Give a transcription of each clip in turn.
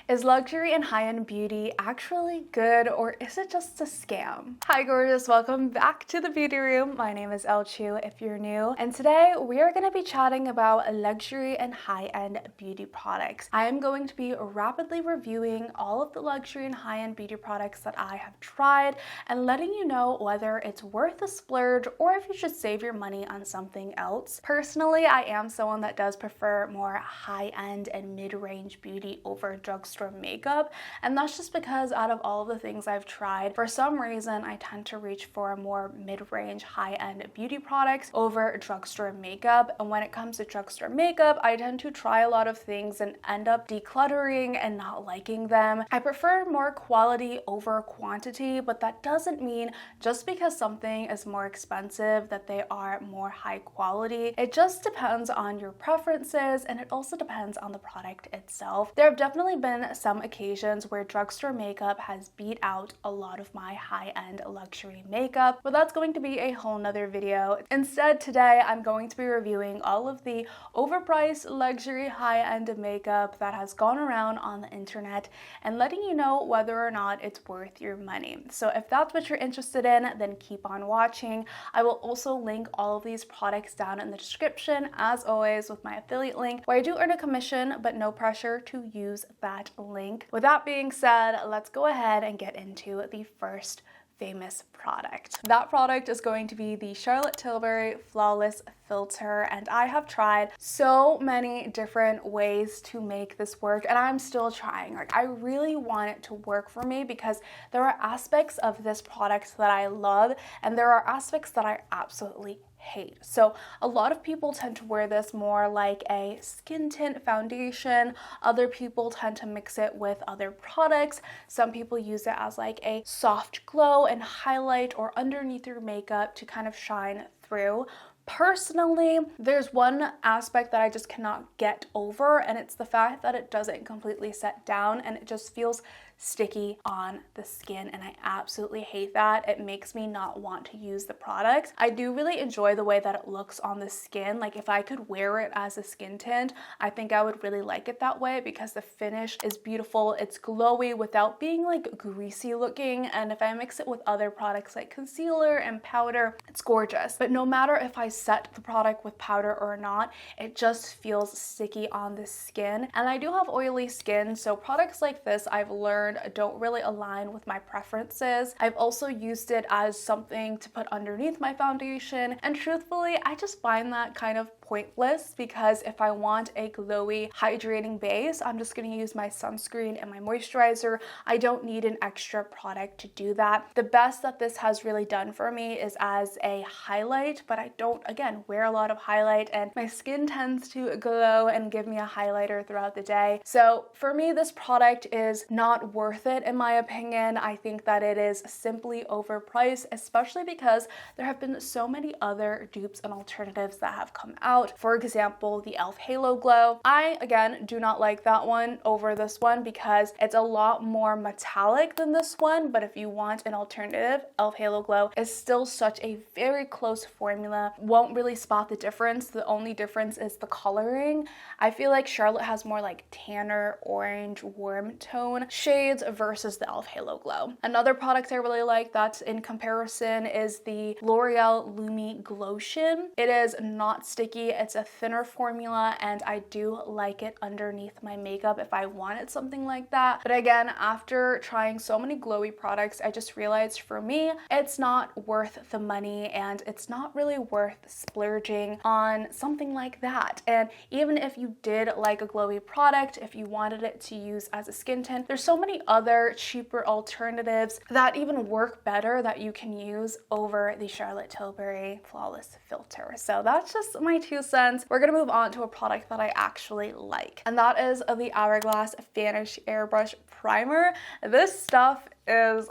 Is luxury and high-end beauty actually good, or is it just a scam? Hi gorgeous, welcome back to the beauty room. My name is Elle if you're new, and today we are going to be chatting about luxury and high-end beauty products. I am going to be rapidly reviewing all of the luxury and high-end beauty products that I have tried and letting you know whether it's worth a splurge or if you should save your money on something else. Personally, I am someone that does prefer more high-end and mid-range beauty over drugstore makeup, and that's just because out of all of the things I've tried, for some reason I tend to reach for more mid-range high-end beauty products over drugstore makeup. And when it comes to drugstore makeup, I tend to try a lot of things and end up decluttering and not liking them. I prefer more quality over quantity, but that doesn't mean just because something is more expensive that they are more high quality. It just depends on your preferences, and it also depends on the product itself. There have definitely been some occasions where drugstore makeup has beat out a lot of my high-end luxury makeup, but that's going to be a whole nother video. Instead, today I'm going to be reviewing all of the overpriced luxury high-end makeup that has gone around on the internet and letting you know whether or not it's worth your money. So if that's what you're interested in, then keep on watching. I will also link all of these products down in the description, as always, with my affiliate link, where I do earn a commission, but no pressure to use that link. With that being said, let's go ahead and get into the first famous product. That product is going to be the Charlotte Tilbury Flawless Filter, and I have tried so many different ways to make this work, and I'm still trying. Like, I really want it to work for me because there are aspects of this product that I love and there are aspects that I absolutely hate. So a lot of people tend to wear this more like a skin tint foundation. Other people tend to mix it with other products. Some people use it as like a soft glow and highlight or underneath your makeup to kind of shine through. Personally, there's one aspect that I just cannot get over, and it's the fact that it doesn't completely set down and it just feels sticky on the skin, and I absolutely hate that. It makes me not want to use the product. I do really enjoy the way that it looks on the skin. Like, if I could wear it as a skin tint, I think I would really like it that way because the finish is beautiful. It's glowy without being like greasy looking, and if I mix it with other products like concealer and powder, it's gorgeous. But no matter if I set the product with powder or not, it just feels sticky on the skin. And I do have oily skin, so products like this, I've learned, don't really align with my preferences. I've also used it as something to put underneath my foundation, and truthfully, I just find that kind of pointless because if I want a glowy, hydrating base, I'm just going to use my sunscreen and my moisturizer. I don't need an extra product to do that. The best that this has really done for me is as a highlight, but I don't, again, wear a lot of highlight, and my skin tends to glow and give me a highlighter throughout the day. So for me, this product is not worth it in my opinion. I think that it is simply overpriced, especially because there have been so many other dupes and alternatives that have come out. For example, the Elle Halo Glow. I, again, do not like that one over this one because it's a lot more metallic than this one, but if you want an alternative, Elle Halo Glow is still such a very close formula. Won't really spot the difference. The only difference is the coloring. I feel like Charlotte has more like tanner, orange, warm tone shades versus the Elle Halo Glow. Another product I really like that's in comparison is the L'Oreal Lumi Glotion. It is not sticky. It's a thinner formula, and I do like it underneath my makeup if I wanted something like that. But again, after trying so many glowy products, I just realized for me, it's not worth the money, and it's not really worth splurging on something like that. And even if you did like a glowy product, if you wanted it to use as a skin tint, there's so many other cheaper alternatives that even work better that you can use over the Charlotte Tilbury Flawless Filter. So that's just my 2 cents. We're gonna move on to a product that I actually like, and that is the Hourglass Vanish Airbrush Primer. This stuff is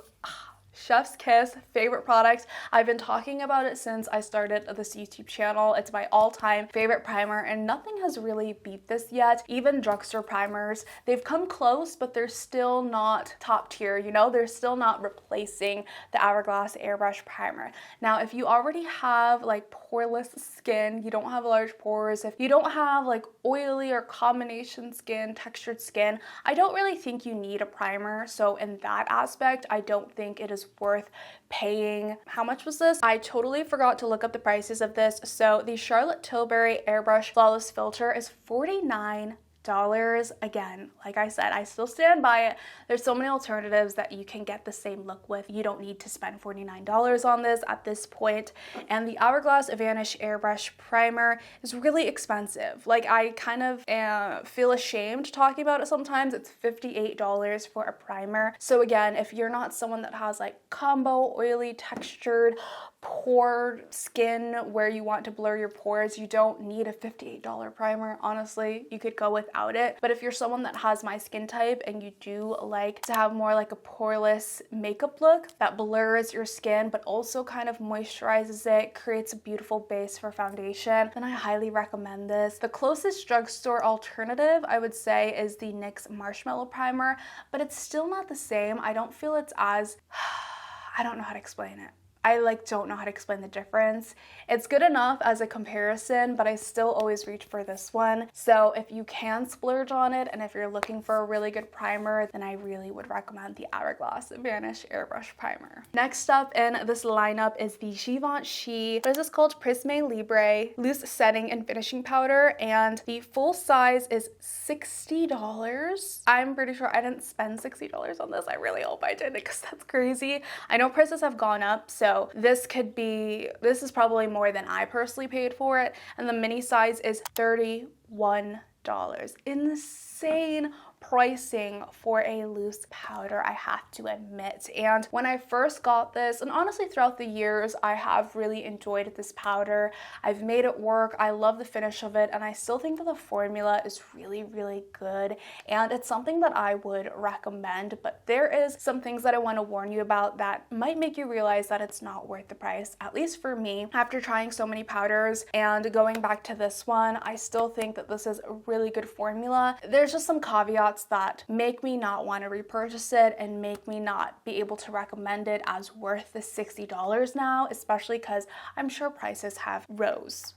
Chef's Kiss, favorite product. I've been talking about it since I started this YouTube channel. It's my all-time favorite primer, and nothing has really beat this yet. Even drugstore primers, they've come close, but they're still not top tier, you know? They're still not replacing the Hourglass Airbrush primer. Now, if you already have like poreless skin, you don't have large pores, if you don't have like oily or combination skin, textured skin, I don't really think you need a primer. So in that aspect, I don't think it is worth paying. How much was this? I totally forgot to look up the prices of this. So the Charlotte Tilbury Airbrush Flawless Filter is $49. Again, like I said, I still stand by it. There's so many alternatives that you can get the same look with. You don't need to spend $49 on this at this point. And the Hourglass Vanish Airbrush Primer is really expensive. Like, I kind of feel ashamed talking about it sometimes. It's $58 for a primer. So again, if you're not someone that has like combo, oily, textured, pored skin where you want to blur your pores, you don't need a $58 primer. Honestly, you could go without it. But if you're someone that has my skin type and you do like to have more like a poreless makeup look that blurs your skin but also kind of moisturizes it, creates a beautiful base for foundation, then I highly recommend this. The closest drugstore alternative I would say is the NYX Marshmallow Primer, but it's still not the same. I don't feel it's as I don't know how to explain it. I don't know how to explain the difference. It's good enough as a comparison, but I still always reach for this one. So if you can splurge on it, and if you're looking for a really good primer, then I really would recommend the Hourglass Vanish Airbrush Primer. Next up in this lineup is the Givenchy, what is this called? Prisme Libre Loose Setting and Finishing Powder, and the full size is $60. I'm pretty sure I didn't spend $60 on this. I really hope I did, because that's crazy. I know prices have gone up, so this is probably more than I personally paid for it. And the mini size is $31. Insane pricing for a loose powder, I have to admit. And when I first got this, and honestly throughout the years, I have really enjoyed this powder. I've made it work. I love the finish of it, and I still think that the formula is really, really good. And it's something that I would recommend, but there is some things that I want to warn you about that might make you realize that it's not worth the price, at least for me. After trying so many powders and going back to this one, I still think that this is a really good formula. There's just some caveats that make me not want to repurchase it and make me not be able to recommend it as worth the $60 now, especially because I'm sure prices have risen.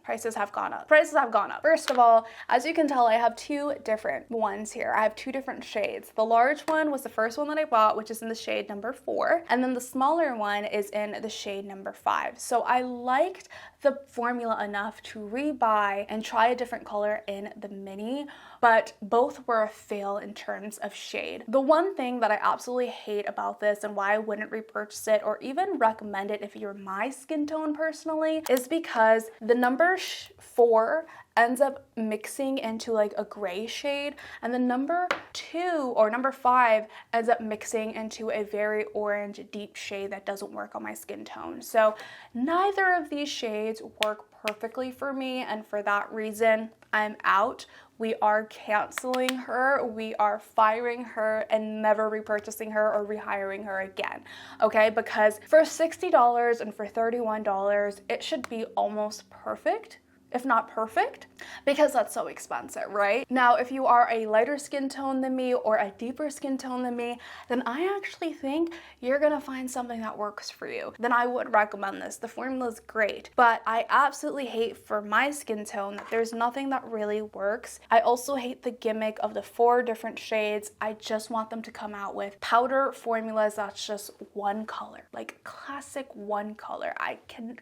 Prices have gone up. First of all, as you can tell, I have two different ones here. I have two different shades. The large one was the first one that I bought, which is in the shade number 4, and then the smaller one is in the shade number 5. So I liked the formula enough to rebuy and try a different color in the mini, but both were a fail in terms of shade. The one thing that I absolutely hate about this and why I wouldn't repurchase it or even recommend it if you're my skin tone personally is because the number 4 ends up mixing into like a gray shade, and the number 2 or number 5 ends up mixing into a very orange deep shade that doesn't work on my skin tone. So neither of these shades work perfectly for me, and for that reason I'm out. We are canceling her, we are firing her, and never repurchasing her or rehiring her again, okay? Because for $60 and for $31, it should be almost perfect, if not perfect, because that's so expensive, right? Now, if you are a lighter skin tone than me or a deeper skin tone than me, then I actually think you're gonna find something that works for you. Then I would recommend this. The formula is great, but I absolutely hate for my skin tone that there's nothing that really works. I also hate the gimmick of the 4 different shades. I just want them to come out with powder formulas that's just one color, like classic one color. I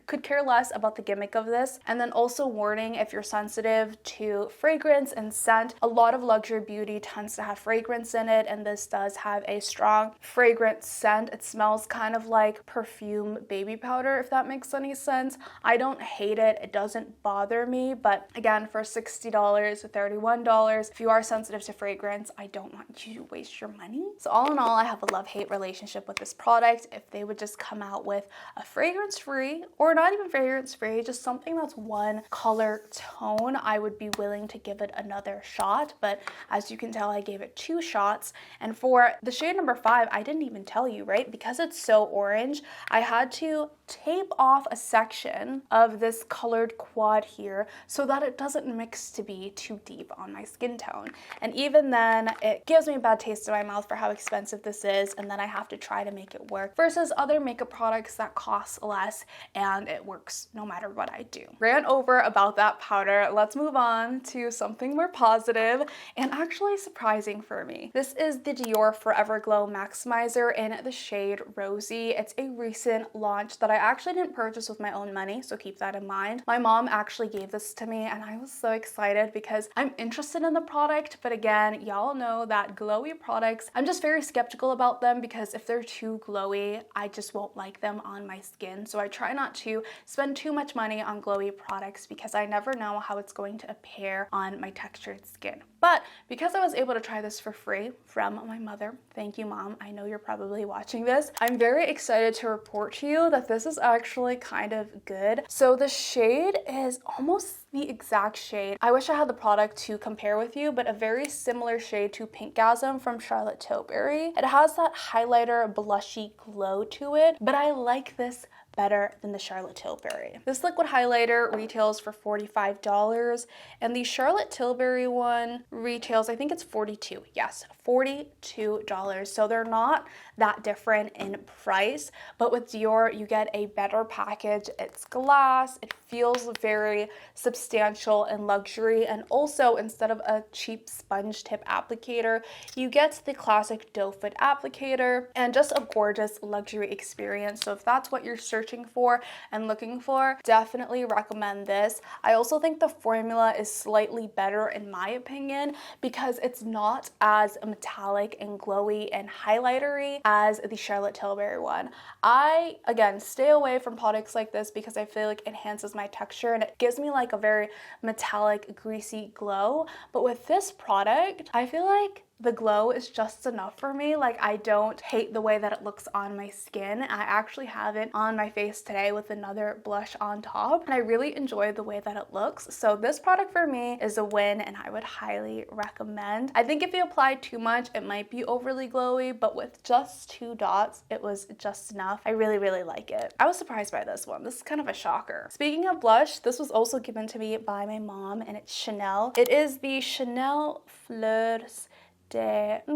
could care less about the gimmick of this. And then also warning, if you're sensitive to fragrance and scent, a lot of luxury beauty tends to have fragrance in it, and this does have a strong fragrance scent. It smells kind of like perfume baby powder, if that makes any sense. I don't hate it. It doesn't bother me, but again, for $60 to $31, if you are sensitive to fragrance, I don't want you to waste your money. So all in all, I have a love-hate relationship with this product. If they would just come out with a fragrance-free, or not even fragrance-free, just something that's one color tone, I would be willing to give it another shot. But as you can tell, I gave it 2 shots. And for the shade number 5, I didn't even tell you, right? Because it's so orange, I had to tape off a section of this colored quad here so that it doesn't mix to be too deep on my skin tone. And even then, it gives me a bad taste in my mouth for how expensive this is, and then I have to try to make it work versus other makeup products that cost less and it works no matter what I do. Ran over about that powder. Let's move on to something more positive and actually surprising for me. This is the Dior Forever Glow Maximizer in the shade Rosy. It's a recent launch that I actually didn't purchase with my own money, so keep that in mind. My mom actually gave this to me and I was so excited because I'm interested in the product, but again, y'all know that glowy products, I'm just very skeptical about them because if they're too glowy, I just won't like them on my skin. So I try not to spend too much money on glowy products because I never know how it's going to appear on my textured skin. But because I was able to try this for free from my mother, thank you, Mom, I know you're probably watching this, I'm very excited to report to you that this is actually kind of good. So the shade is almost the exact shade. I wish I had the product to compare with you, but a very similar shade to Pinkgasm from Charlotte Tilbury. It has that highlighter blushy glow to it, but I like this better than the Charlotte Tilbury. This liquid highlighter retails for $45 and the Charlotte Tilbury one retails, I think it's $42. Yes, $42. So they're not that different in price, but with Dior, you get a better package. It's glass, it feels very substantial and luxury, and also instead of a cheap sponge tip applicator, you get the classic doe foot applicator and just a gorgeous luxury experience. So if that's what you're searching for and looking for, definitely recommend this. I also think the formula is slightly better in my opinion because it's not as metallic and glowy and highlightery as the Charlotte Tilbury one. I, again, stay away from products like this because I feel like it enhances my texture and it gives me like a very metallic, greasy glow. But with this product, I feel like the glow is just enough for me. Like, I don't hate the way that it looks on my skin. I actually have it on my face today with another blush on top, and I really enjoy the way that it looks. So this product for me is a win, and I would highly recommend. I think if you apply too much, it might be overly glowy, but with just 2 dots, it was just enough. I really, really like it. I was surprised by this one. This is kind of a shocker. Speaking of blush, this was also given to me by my mom, and it's Chanel. It is the Chanel Fleurs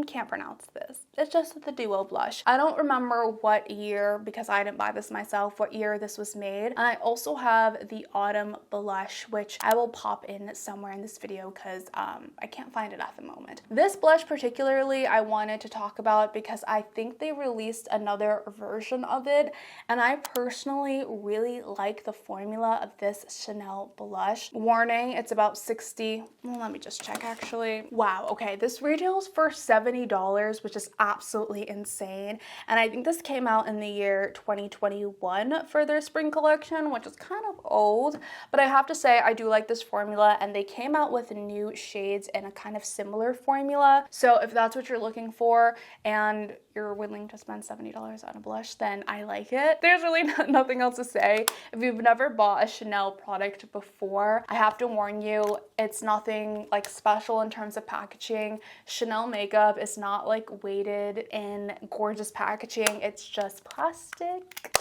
can't pronounce this. It's just the duo blush. I don't remember what year, because I didn't buy this myself, what year this was made. And I also have the autumn blush, which I will pop in somewhere in this video because I can't find it at the moment. This blush particularly I wanted to talk about because I think they released another version of it, and I personally really like the formula of this Chanel blush. Warning, it's about 60, well, let me just check actually. Wow, okay, this retails for $70, which is absolutely insane. And I think this came out in the year 2021 for their spring collection, which is kind of old, but I have to say I do like this formula, and they came out with new shades in a kind of similar formula. So if that's what you're looking for and you're willing to spend $70 on a blush, then I like it. There's really nothing else to say. If you've never bought a Chanel product before, I have to warn you, it's nothing like special in terms of packaging. Chanel makeup is not like weighted in gorgeous packaging. It's just plastic,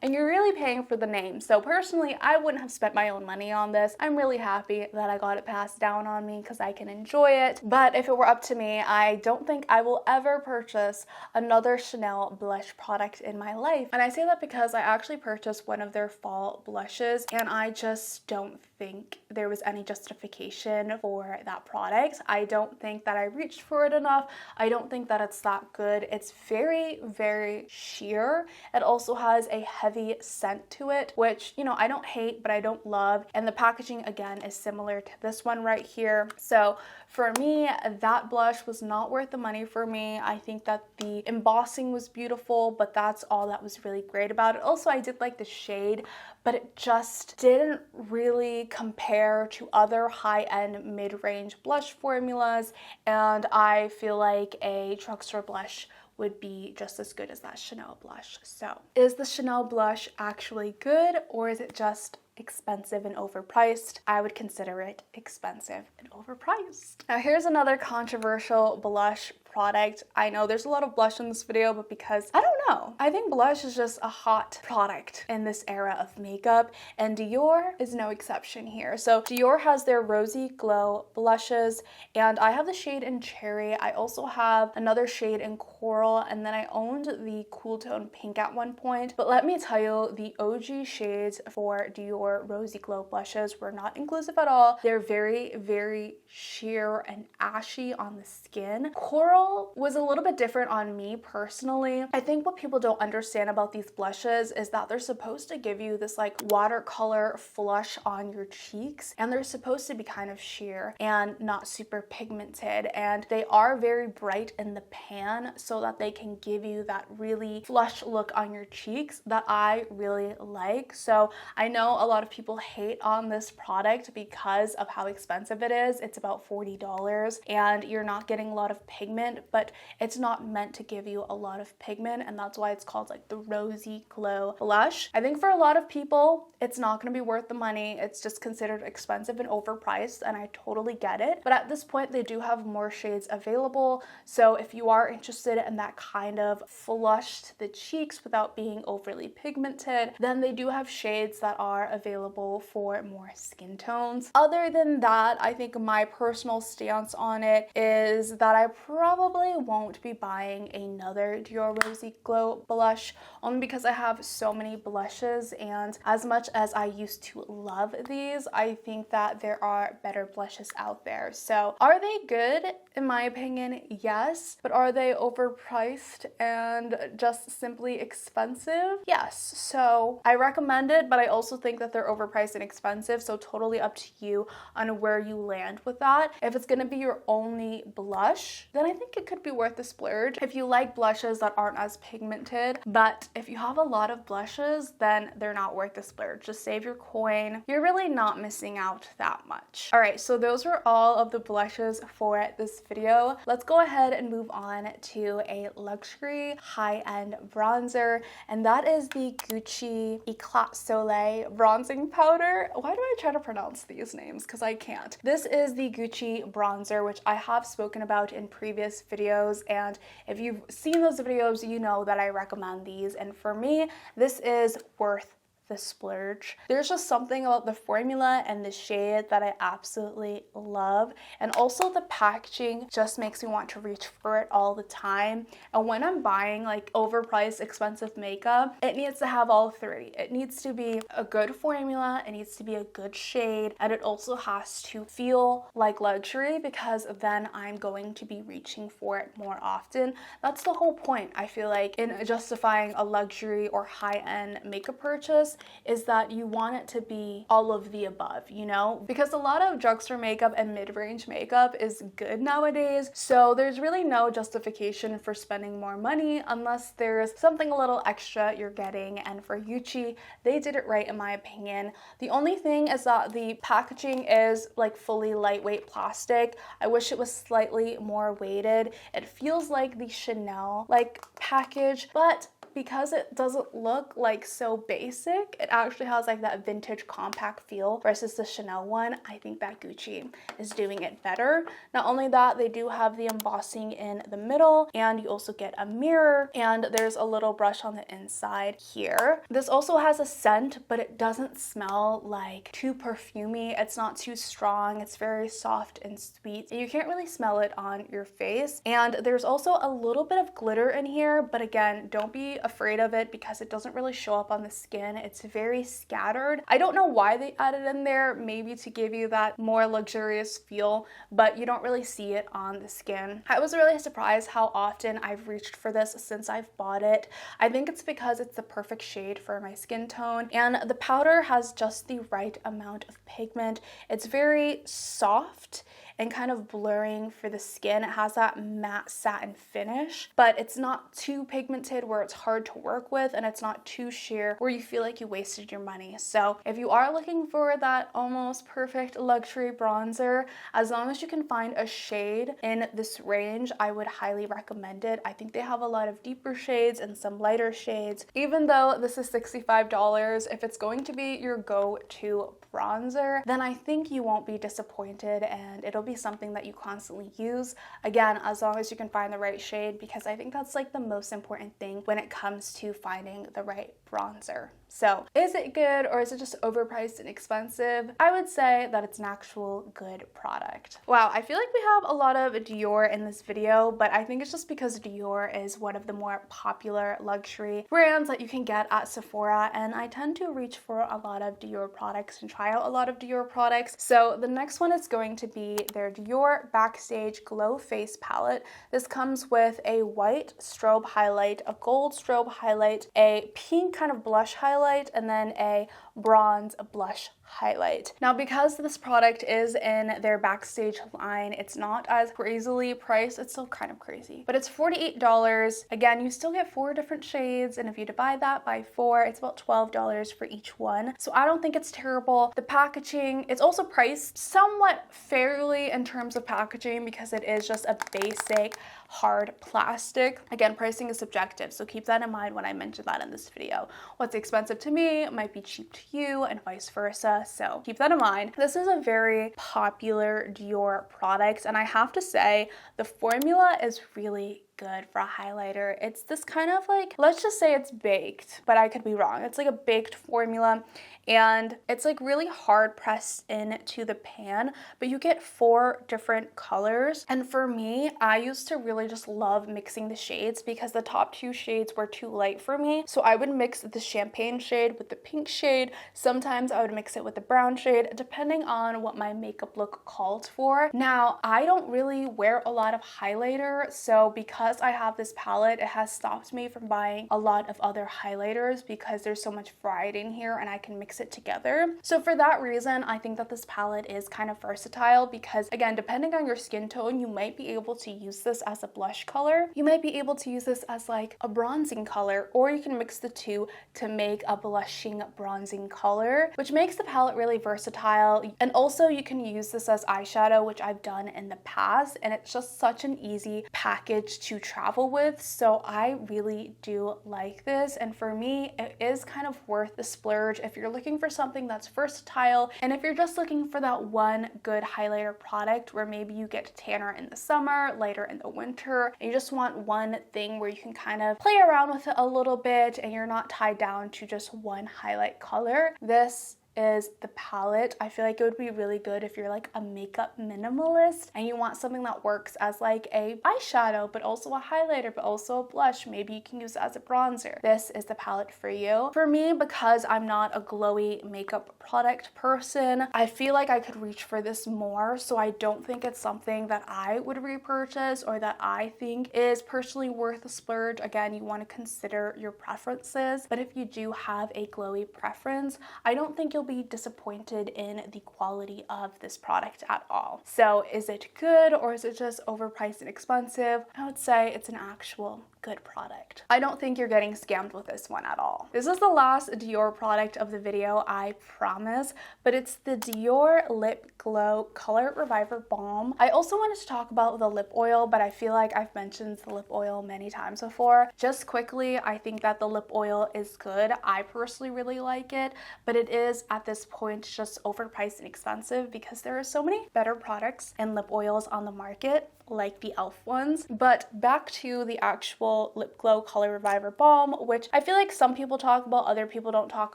and you're really paying for the name. So personally, I wouldn't have spent my own money on this. I'm really happy that I got it passed down on me because I can enjoy it. But if it were up to me, I don't think I will ever purchase another Chanel blush product in my life. And I say that because I actually purchased one of their fall blushes, and I just don't think there was any justification for that product. I don't think that I reached for it enough. I don't think that it's that good. It's very, very sheer. It also has a heavy scent to it, which, you know, I don't hate, but I don't love. And the packaging, again, is similar to this one right here. So for me, that blush was not worth the money for me. I think that the embossing was beautiful, but that's all that was really great about it. Also, I did like the shade, but it just didn't really compare to other high-end mid-range blush formulas, and I feel like a drugstore blush would be just as good as that Chanel blush. So is the Chanel blush actually good, or is it just expensive and overpriced. I would consider it expensive and overpriced. Now here's another controversial blush product. I know there's a lot of blush in this video, but because I don't know, I think blush is just a hot product in this era of makeup, and Dior is no exception here. So Dior has their Rosy Glow blushes, and I have the shade in Cherry. I also have another shade in Coral, and then I owned the Cool Tone Pink at one point. But let me tell you, the OG shades for Dior Rosy Glow blushes were not inclusive at all. They're very, very sheer and ashy on the skin. Coral was a little bit different on me personally. I think what people don't understand about these blushes is that they're supposed to give you this like watercolor flush on your cheeks, and they're supposed to be kind of sheer and not super pigmented, and they are very bright in the pan so that they can give you that really flush look on your cheeks that I really like. So I know a lot of people hate on this product because of how expensive it is. It's about $40 and you're not getting a lot of pigment, but it's not meant to give you a lot of pigment, and that's why it's called like the Rosy Glow blush. I think for a lot of people it's not going to be worth the money. It's just considered expensive and overpriced, and I totally get it. But at this point they do have more shades available, so if you are interested in that kind of flush to the cheeks without being overly pigmented, then they do have shades that are available for more skin tones. Other than that, I think my personal stance on it is that I probably won't be buying another Dior Rosy Glow blush, only because I have so many blushes, and as much as I used to love these, I think that there are better blushes out there. So are they good? In my opinion, yes. But are they overpriced and just simply expensive? Yes. So I recommend it, but I also think that they're overpriced and expensive, so totally up to you on where you land with that. If it's gonna be your only blush, then I think it could be worth the splurge. If you like blushes that aren't as pigmented, but if you have a lot of blushes, then they're not worth the splurge. Just save your coin. You're really not missing out that much. All right, so those were all of the blushes for this video. Let's go ahead and move on to a luxury high-end bronzer, and that is the Gucci Eclat Soleil bronzing powder. Why do I try to pronounce these names? Because I can't. This is the Gucci bronzer, which I have spoken about in previous videos, and if you've seen those videos, you know that I recommend these, and for me, this is worth the splurge. There's just something about the formula and the shade that I absolutely love, and also the packaging just makes me want to reach for it all the time. And when I'm buying like overpriced expensive makeup, it needs to have all three. It needs to be a good formula, it needs to be a good shade, and it also has to feel like luxury, because then I'm going to be reaching for it more often. That's the whole point, I feel like, in justifying a luxury or high-end makeup purchase, is that you want it to be all of the above, you know? Because a lot of drugstore makeup and mid-range makeup is good nowadays, so there's really no justification for spending more money unless there's something a little extra you're getting, and for Gucci, they did it right in my opinion. The only thing is that the packaging is like fully lightweight plastic. I wish it was slightly more weighted. It feels like the Chanel like package, but because it doesn't look like so basic, it actually has like that vintage compact feel versus the Chanel one. I think that Gucci is doing it better. Not only that, they do have the embossing in the middle, and you also get a mirror, and there's a little brush on the inside here. This also has a scent, but it doesn't smell like too perfumey. It's not too strong. It's very soft and sweet. You can't really smell it on your face. And there's also a little bit of glitter in here, but again, don't be afraid of it because it doesn't really show up on the skin. It's very scattered. I don't know why they added in there, maybe to give you that more luxurious feel, but you don't really see it on the skin. I was really surprised how often I've reached for this since I've bought it. I think it's because it's the perfect shade for my skin tone, and the powder has just the right amount of pigment. It's very soft, and kind of blurring for the skin. It has that matte satin finish, but it's not too pigmented where it's hard to work with, and it's not too sheer where you feel like you wasted your money. So if you are looking for that almost perfect luxury bronzer, as long as you can find a shade in this range, I would highly recommend it. I think they have a lot of deeper shades and some lighter shades. Even though this is $65, if it's going to be your go-to bronzer, then I think you won't be disappointed, and it'll be something that you constantly use. Again, as long as you can find the right shade, because I think that's like the most important thing when it comes to finding the right bronzer. So is it good, or is it just overpriced and expensive? I would say that it's an actual good product. Wow, I feel like we have a lot of Dior in this video, but I think it's just because Dior is one of the more popular luxury brands that you can get at Sephora, and I tend to reach for a lot of Dior products and try out a lot of Dior products. So the next one is going to be their Dior Backstage Glow Face Palette. This comes with a white strobe highlight, a gold strobe highlight, a pink kind of blush highlight, and then a bronze blush highlight. Now, because this product is in their Backstage line, it's not as crazily priced. It's still kind of crazy, but it's $48. Again, you still get 4 different shades, and if you divide that by 4, it's about $12 for each one. So I don't think it's terrible. The packaging, it's also priced somewhat fairly in terms of packaging because it is just a basic hard plastic. Again, pricing is subjective, so keep that in mind when I mention that in this video. What's expensive to me might be cheap to you, and vice versa, so keep that in mind. This is a very popular Dior product, and I have to say the formula is really good for a highlighter. It's this kind of like, let's just say it's baked, but I could be wrong. It's like a baked formula, and it's like really hard pressed into the pan, but you get 4 different colors. And for me, I used to really just love mixing the shades because the top 2 shades were too light for me. So I would mix the champagne shade with the pink shade. Sometimes I would mix it with the brown shade, depending on what my makeup look called for. Now, I don't really wear a lot of highlighter, so because I have this palette, it has stopped me from buying a lot of other highlighters because there's so much variety in here and I can mix it together. So for that reason, I think that this palette is kind of versatile because, again, depending on your skin tone, you might be able to use this as a blush color. You might be able to use this as like a bronzing color, or you can mix the two to make a blushing bronzing color, which makes the palette really versatile. And also you can use this as eyeshadow, which I've done in the past, and it's just such an easy package to travel with. So I really do like this, and for me it is kind of worth the splurge if you're looking for something that's versatile, and if you're just looking for that one good highlighter product where maybe you get tanner in the summer, lighter in the winter, and you just want one thing where you can kind of play around with it a little bit and you're not tied down to just one highlight color. This is the palette. I feel like it would be really good if you're like a makeup minimalist and you want something that works as like a eyeshadow, but also a highlighter, but also a blush. Maybe you can use it as a bronzer. This is the palette for you. For me, because I'm not a glowy makeup product person, I feel like I could reach for this more, so I don't think it's something that I would repurchase or that I think is personally worth a splurge. Again, you want to consider your preferences, but if you do have a glowy preference, I don't think you'll be disappointed in the quality of this product at all. So is it good, or is it just overpriced and expensive? I would say it's an actual good product. I don't think you're getting scammed with this one at all. This is the last Dior product of the video, I promise, but it's the Dior Lip Glow Color Reviver Balm. I also wanted to talk about the lip oil, but I feel like I've mentioned the lip oil many times before. Just quickly, I think that the lip oil is good. I personally really like it, but it is at this point just overpriced and expensive because there are so many better products and lip oils on the market, like the e.l.f. ones. But back to the actual Lip Glow Color Reviver Balm, which I feel like some people talk about, other people don't talk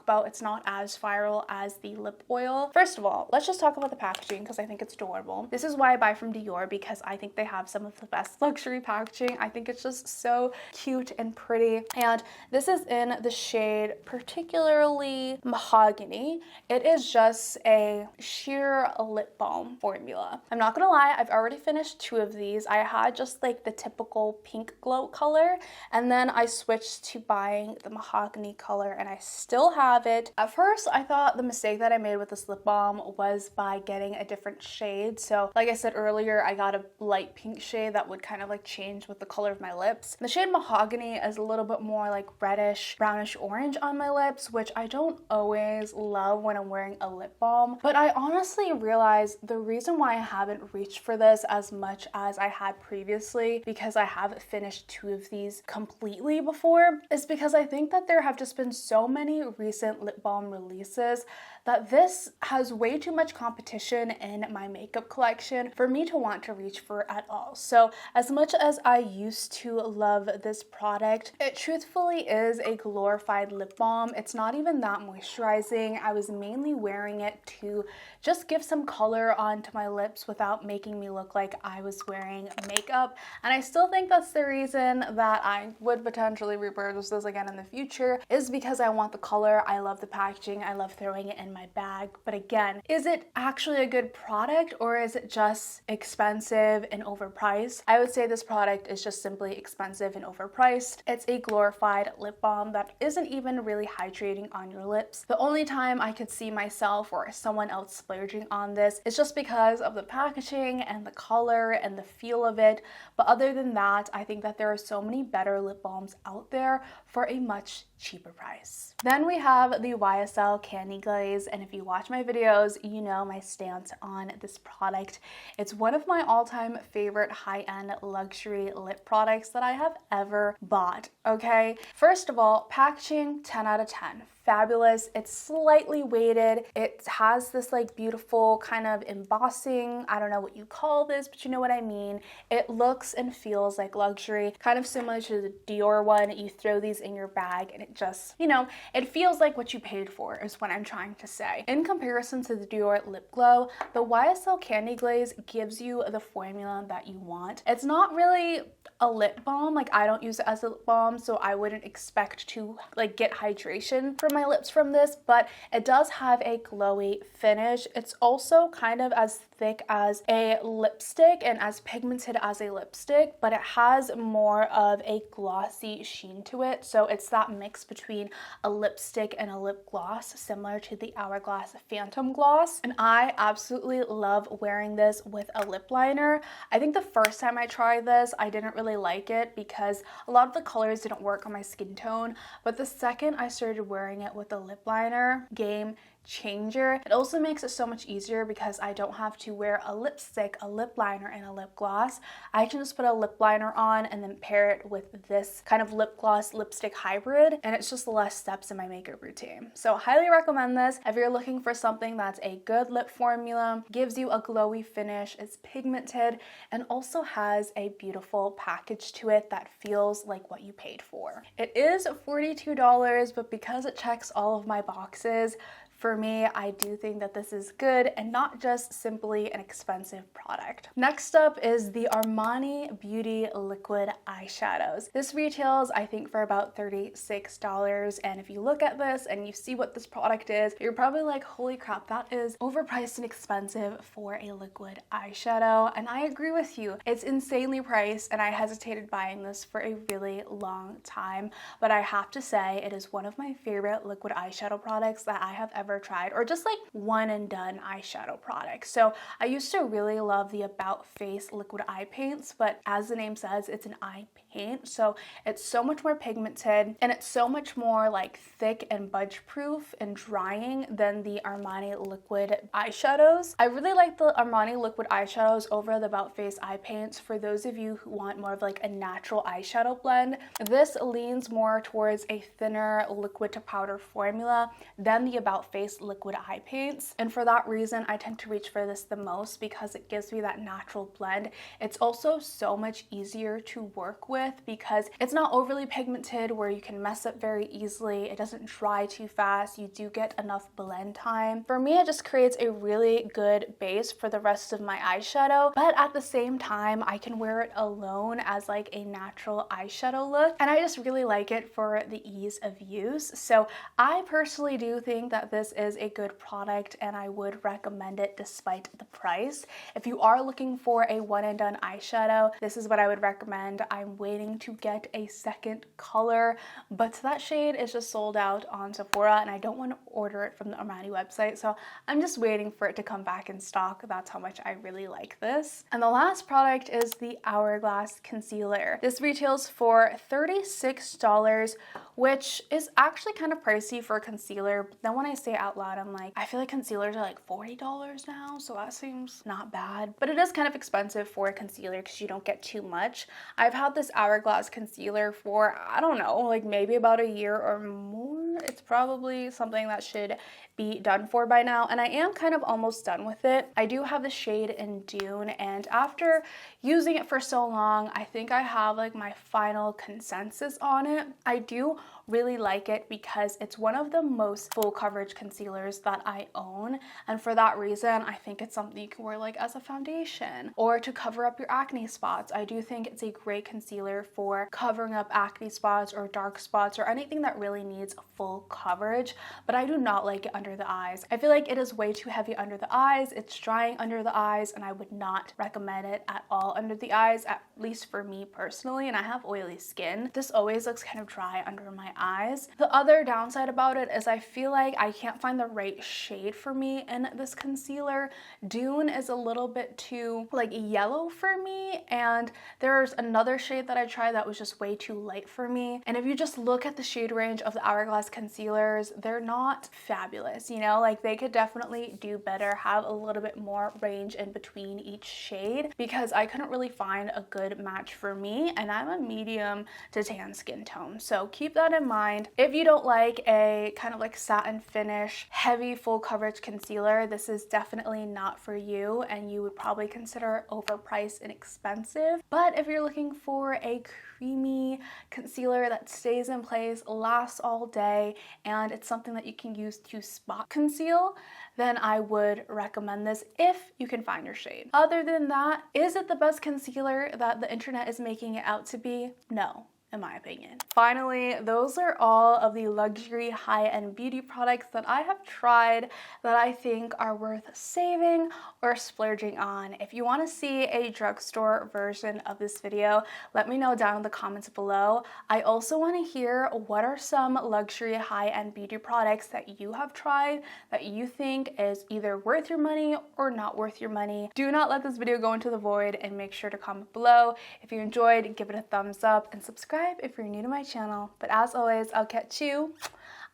about. It's not as viral as the lip oil. First of all, let's just talk about the packaging because I think it's adorable. This is why I buy from Dior, because I think they have some of the best luxury packaging. I think it's just so cute and pretty. And this is in the shade particularly Mahogany. It is just a sheer lip balm formula. I'm not gonna lie, I've already finished 2 of these. these. I had just like the typical pink glow color, and then I switched to buying the mahogany color, and I still have it. At first, I thought the mistake that I made with this lip balm was by getting a different shade. So like I said earlier, I got a light pink shade that would kind of like change with the color of my lips. The shade mahogany is a little bit more like reddish, brownish orange on my lips, which I don't always love when I'm wearing a lip balm. But I honestly realized the reason why I haven't reached for this as much as I had previously, because I haven't finished 2 of these completely before, is because I think that there have just been so many recent lip balm releases that this has way too much competition in my makeup collection for me to want to reach for at all. So as much as I used to love this product, it truthfully is a glorified lip balm. It's not even that moisturizing. I was mainly wearing it to just give some color onto my lips without making me look like I was wearing makeup. And I still think that's the reason that I would potentially repurchase this again in the future, is because I want the color. I love the packaging. I love throwing it in my bag. But again, is it actually a good product, or is it just expensive and overpriced? I would say this product is just simply expensive and overpriced. It's a glorified lip balm that isn't even really hydrating on your lips. The only time I could see myself or someone else splurging on this is just because of the packaging and the color and the feel of it. But other than that, I think that there are so many better lip balms out there for a much cheaper price. Then we have the YSL Candy Glaze, and if you watch my videos, you know my stance on this product. It's one of my all-time favorite high-end luxury lip products that I have ever bought, okay? First of all, packaging, 10 out of 10. Fabulous. It's slightly weighted. It has this like beautiful kind of embossing. I don't know what you call this, but you know what I mean. It looks and feels like luxury, kind of similar to the Dior one. You throw these in your bag and it just, you know, it feels like what you paid for is what I'm trying to say. In comparison to the Dior Lip Glow, the YSL Candy Glaze gives you the formula that you want. It's not really a lip balm. Like, I don't use it as a lip balm, so I wouldn't expect to like get hydration from my lips from this, but it does have a glowy finish. It's also kind of as thick as a lipstick and as pigmented as a lipstick, but it has more of a glossy sheen to it. So it's that mix between a lipstick and a lip gloss, similar to the Hourglass Phantom Gloss. And I absolutely love wearing this with a lip liner. I think the first time I tried this, I didn't really like it because a lot of the colors didn't work on my skin tone, but the second I started wearing it with a lip liner, game changer. It also makes it so much easier because I don't have to wear a lipstick, a lip liner, and a lip gloss. I can just put a lip liner on and then pair it with this kind of lip gloss lipstick hybrid, and it's just less steps in my makeup routine. So highly recommend this if you're looking for something that's a good lip formula, gives you a glowy finish, is pigmented, and also has a beautiful package to it that feels like what you paid for. It is $42, but because it checks all of my boxes, for me, I do think that this is good and not just simply an expensive product. Next up is the Armani Beauty Liquid Eyeshadows. This retails, I think, for about $36. And if you look at this and you see what this product is, you're probably like, holy crap, that is overpriced and expensive for a liquid eyeshadow. And I agree with you. It's insanely priced, and I hesitated buying this for a really long time. But I have to say, it is one of my favorite liquid eyeshadow products that I have ever tried, or just like one and done eyeshadow products. So I used to really love the About Face liquid eye paints, but as the name says, it's an eye paint, so it's so much more pigmented and it's so much more like thick and budge proof and drying than the Armani liquid eyeshadows. I really like the Armani liquid eyeshadows over the About Face eye paints. For those of you who want more of like a natural eyeshadow blend, this leans more towards a thinner liquid to powder formula than the About Face liquid eye paints, and for that reason I tend to reach for this the most because it gives me that natural blend. It's also so much easier to work with because it's not overly pigmented where you can mess up very easily. It doesn't dry too fast. You do get enough blend time. For me, it just creates a really good base for the rest of my eyeshadow, but at the same time I can wear it alone as like a natural eyeshadow look, and I just really like it for the ease of use. So I personally do think that this this is a good product and I would recommend it despite the price. If you are looking for a one and done eyeshadow, this is what I would recommend. I'm waiting to get a second color, but that shade is just sold out on Sephora and I don't want to order it from the Armani website, so I'm just waiting for it to come back in stock. That's how much I really like this. And the last product is the Hourglass concealer. This retails for $36, which is actually kind of pricey for a concealer, but then when I say it out loud, I'm like, I feel like concealers are like $40 now, so that seems not bad. But it is kind of expensive for a concealer because you don't get too much. I've had this Hourglass concealer for, I don't know, like maybe about a year or more. It's probably something that should be done for by now, and I am kind of almost done with it. I do have the shade in Dune, and after using it for so long, I think I have like my final consensus on it. I do really like it because it's one of the most full coverage concealers that I own, and for that reason I think it's something you can wear like as a foundation or to cover up your acne spots. I do think it's a great concealer for covering up acne spots or dark spots or anything that really needs full coverage, but I do not like it under the eyes. I feel like it is way too heavy under the eyes. It's drying under the eyes, and I would not recommend it at all under the eyes, at least for me personally, and I have oily skin. This always looks kind of dry under my eyes. The other downside about it is I feel like I can't find the right shade for me in this concealer. Dune is a little bit too like yellow for me, and there's another shade that I tried that was just way too light for me. And if you just look at the shade range of the Hourglass concealers, they're not fabulous, you know, like they could definitely do better, have a little bit more range in between each shade, because I couldn't really find a good match for me, and I'm a medium to tan skin tone, so keep that in mind. If you don't like a kind of like satin finish, heavy full coverage concealer, this is definitely not for you, and you would probably consider overpriced and expensive. But if you're looking for a creamy concealer that stays in place, lasts all day, and it's something that you can use to spot conceal, then I would recommend this if you can find your shade. Other than that, is it the best concealer that the internet is making it out to be? No, in my opinion. Finally, those are all of the luxury high-end beauty products that I have tried that I think are worth saving or splurging on. If you want to see a drugstore version of this video, let me know down in the comments below. I also want to hear what are some luxury high-end beauty products that you have tried that you think is either worth your money or not worth your money. Do not let this video go into the void, and make sure to comment below. If you enjoyed, give it a thumbs up and subscribe if you're new to my channel. But as always, I'll catch you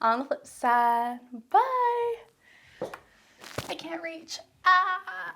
on the flip side. Bye! I can't reach. Ah!